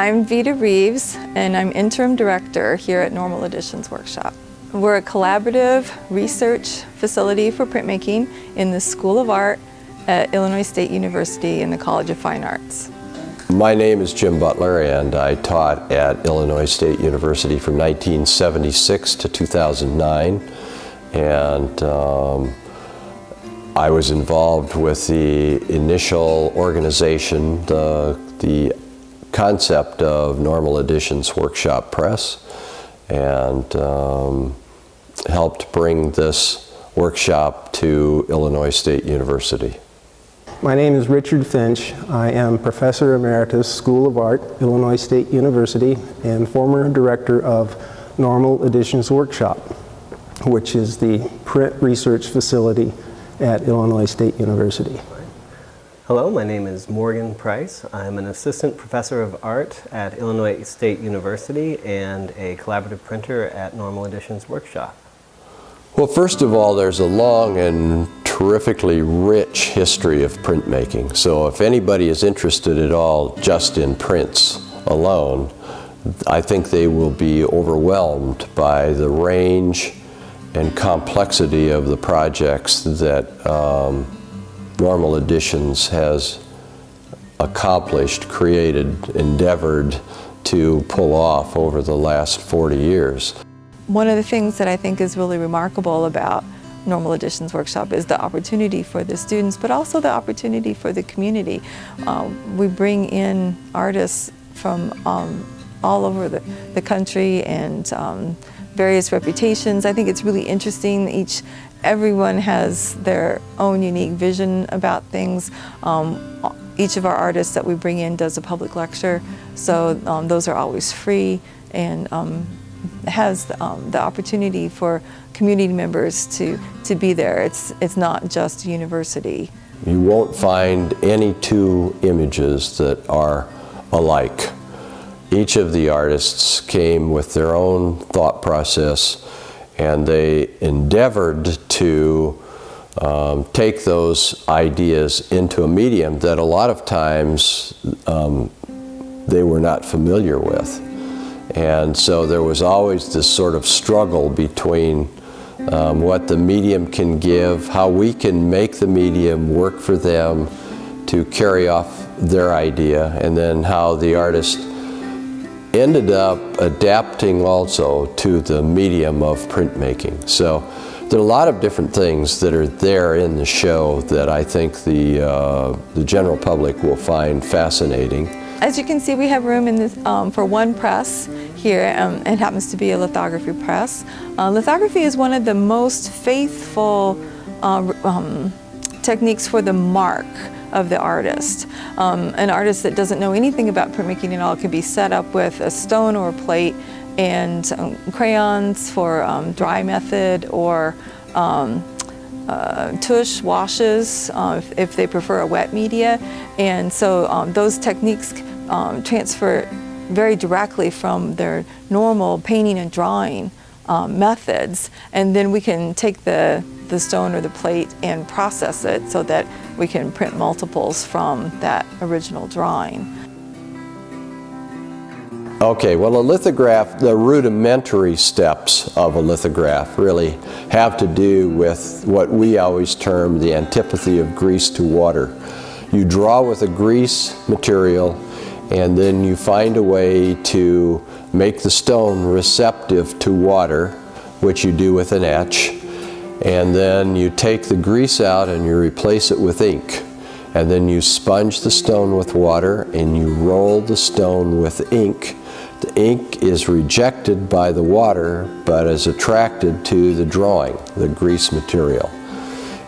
I'm Vita Reeves, and I'm interim director here at Normal Editions Workshop. We're a collaborative research facility for printmaking in the School of Art at Illinois State University in the College of Fine Arts. My name is Jim Butler, and I taught at Illinois State University from 1976 to 2009. And I was involved with the initial organization, the concept of Normal Editions Workshop Press, and helped bring this workshop to Illinois State University. My name is Richard Finch. I am Professor Emeritus, School of Art, Illinois State University, and former director of Normal Editions Workshop, which is the print research facility at Illinois State University. Hello, my name is Morgan Price. I'm an assistant professor of art at Illinois State University and a collaborative printer at Normal Editions Workshop. Well, first of all, there's a long and terrifically rich history of printmaking. So if anybody is interested at all just in prints alone, I think they will be overwhelmed by the range and complexity of the projects that Normal Editions has accomplished, created, endeavored to pull off over the last 40 years. One of the things that I think is really remarkable about Normal Editions Workshop is the opportunity for the students, but also the opportunity for the community. We bring in artists from all over the country and various reputations. I think it's really interesting. Everyone has their own unique vision about things. Each of our artists that we bring in does a public lecture, so those are always free, and has the opportunity for community members to be there. It's not just a university. You won't find any two images that are alike. Each of the artists came with their own thought process, and they endeavored to take those ideas into a medium that a lot of times they were not familiar with. And so there was always this sort of struggle between what the medium can give, how we can make the medium work for them to carry off their idea, and then how the artist ended up adapting also to the medium of printmaking. So there are a lot of different things that are there in the show that I think the general public will find fascinating. As you can see, we have room in this, for one press here. It happens to be a lithography press. Lithography is one of the most faithful techniques for the mark of the artist. An artist that doesn't know anything about printmaking at all could be set up with a stone or a plate and crayons for dry method, or tush washes if they prefer a wet media. And so those techniques transfer very directly from their normal painting and drawing methods, and then we can take the stone or the plate and process it so that we can print multiples from that original drawing. Okay, well, a lithograph, the rudimentary steps of a lithograph really have to do with what we always term the antipathy of grease to water. You draw with a grease material, and then you find a way to make the stone receptive to water, which you do with an etch. And then you take the grease out and you replace it with ink. And then you sponge the stone with water and you roll the stone with ink. The ink is rejected by the water, but is attracted to the drawing, the grease material.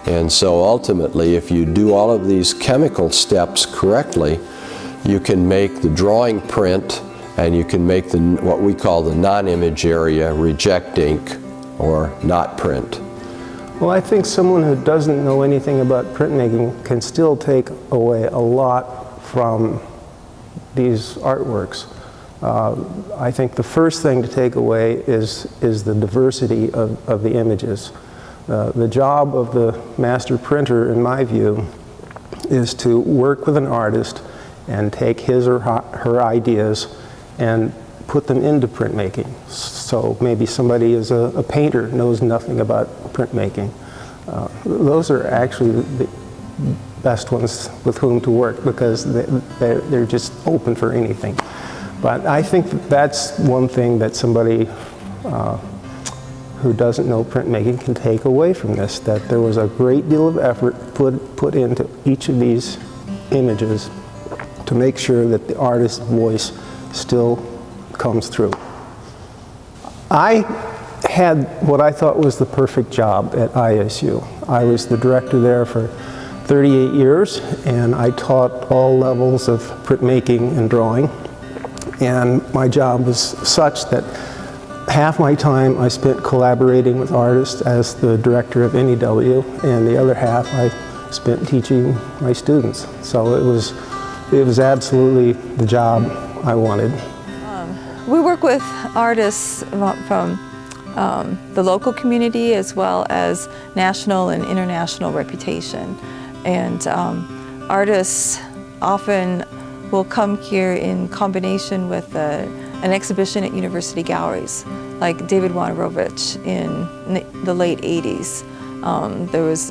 And so ultimately, if you do all of these chemical steps correctly, you can make the drawing print, and you can make what we call the non-image area reject ink or not print. Well, I think someone who doesn't know anything about printmaking can still take away a lot from these artworks. I think the first thing to take away is the diversity of the images. The job of the master printer, in my view, is to work with an artist and take his or her ideas and put them into printmaking. So maybe somebody is a painter, knows nothing about printmaking. Those are actually the best ones with whom to work, because they're just open for anything. But I think that's one thing that somebody who doesn't know printmaking can take away from this, that there was a great deal of effort put into each of these images to make sure that the artist's voice still comes through. I had what I thought was the perfect job at ISU. I was the director there for 38 years, and I taught all levels of printmaking and drawing. And my job was such that half my time I spent collaborating with artists as the director of NEW, and the other half I spent teaching my students. So it was absolutely the job I wanted. We work with artists from the local community as well as national and international reputation. And artists often will come here in combination with an exhibition at university galleries, like David Wojnarowicz in the late 80s. There was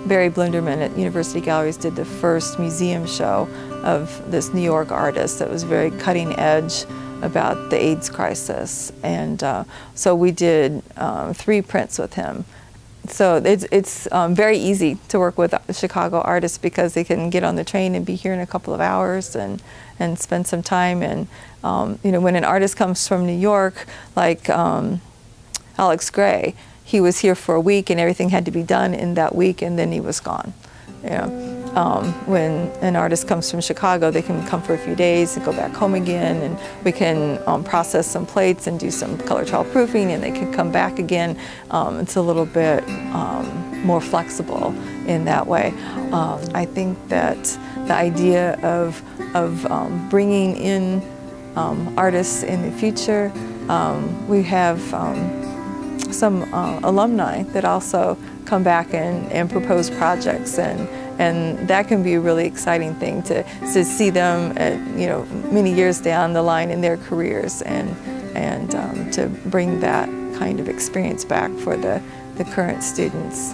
Barry Blinderman at University Galleries did the first museum show of this New York artist that was very cutting edge about the AIDS crisis. And so we did 3 prints with him. So it's very easy to work with Chicago artists because they can get on the train and be here in a couple of hours and spend some time. And you know, when an artist comes from New York, like Alex Gray, he was here for a week and everything had to be done in that week, and then he was gone. You know, when an artist comes from Chicago, they can come for a few days and go back home again, and we can process some plates and do some color trial proofing, and they can come back again. It's a little bit more flexible in that way. I think that the idea of bringing in artists in the future, we have some alumni that also come back and propose projects, and that can be a really exciting thing to see them at, you know, many years down the line in their careers, and to bring that kind of experience back for the current students.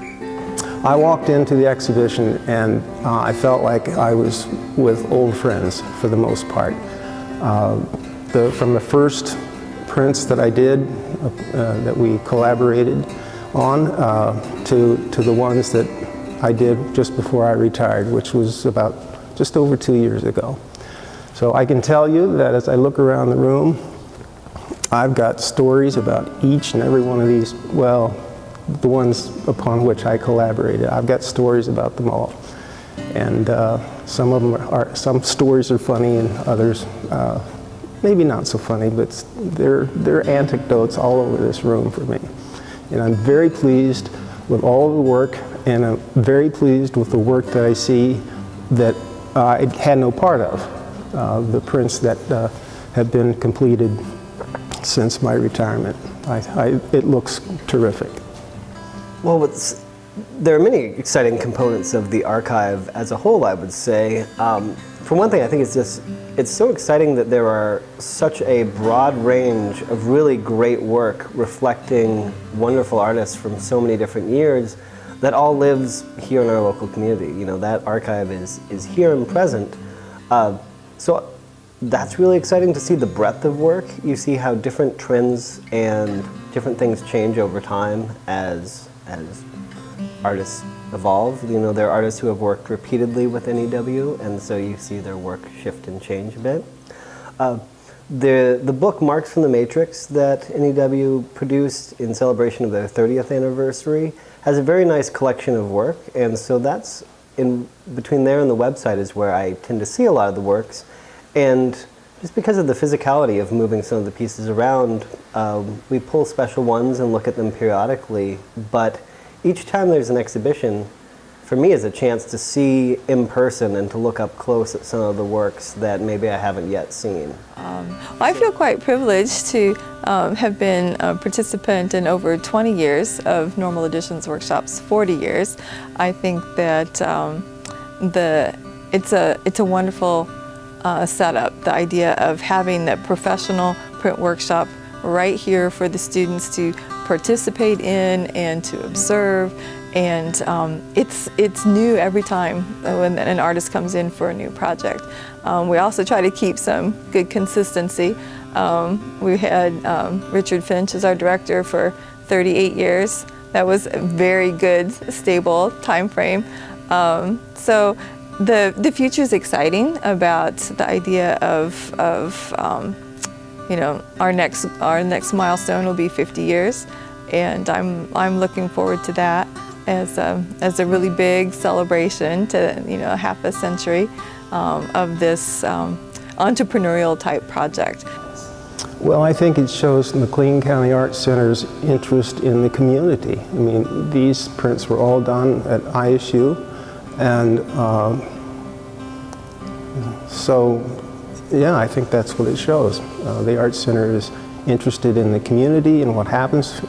I walked into the exhibition and I felt like I was with old friends for the most part. From the first prints that I did, that we collaborated on, to the ones that I did just before I retired, which was about just over 2 years ago. So I can tell you that as I look around the room, I've got stories about each and every one of these, well, the ones upon which I collaborated. I've got stories about them all. And some of them some stories are funny and others maybe not so funny, but there are anecdotes all over this room for me. And I'm very pleased with all of the work, and I'm very pleased with the work that I see that I had no part of, the prints that have been completed since my retirement. It looks terrific. Well, there are many exciting components of the archive as a whole, I would say. For one thing, I think it's so exciting that there are such a broad range of really great work reflecting wonderful artists from so many different years that all lives here in our local community. You know, that archive is here and present. So that's really exciting to see the breadth of work. You see how different trends and different things change over time as artists evolve. You know, there are artists who have worked repeatedly with NEW, and so you see their work shift and change a bit. The book Marks from the Matrix that NEW produced in celebration of their 30th anniversary has a very nice collection of work, and so that's in between there and the website is where I tend to see a lot of the works. And just because of the physicality of moving some of the pieces around, we pull special ones and look at them periodically, but each time there's an exhibition, for me, is a chance to see in person and to look up close at some of the works that maybe I haven't yet seen. Well, I feel quite privileged to have been a participant in over 20 years of Normal Editions workshops, 40 years. I think that it's a wonderful setup, the idea of having that professional print workshop right here for the students to participate in and to observe. And it's new every time when an artist comes in for a new project. We also try to keep some good consistency. We had Richard Finch as our director for 38 years. That was a very good, stable time frame. So the future is exciting about the idea of you know, our next milestone will be 50 years, and I'm looking forward to that as a really big celebration to, you know, half a century of this entrepreneurial type project. Well, I think it shows McLean County Arts Center's interest in the community. I mean, these prints were all done at ISU, and so, yeah, I think that's what it shows. The Arts Center is interested in the community and what happens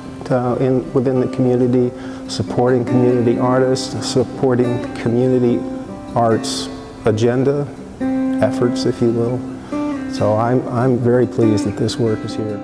within the community, supporting community artists, supporting community arts agenda, efforts, if you will. So I'm very pleased that this work is here.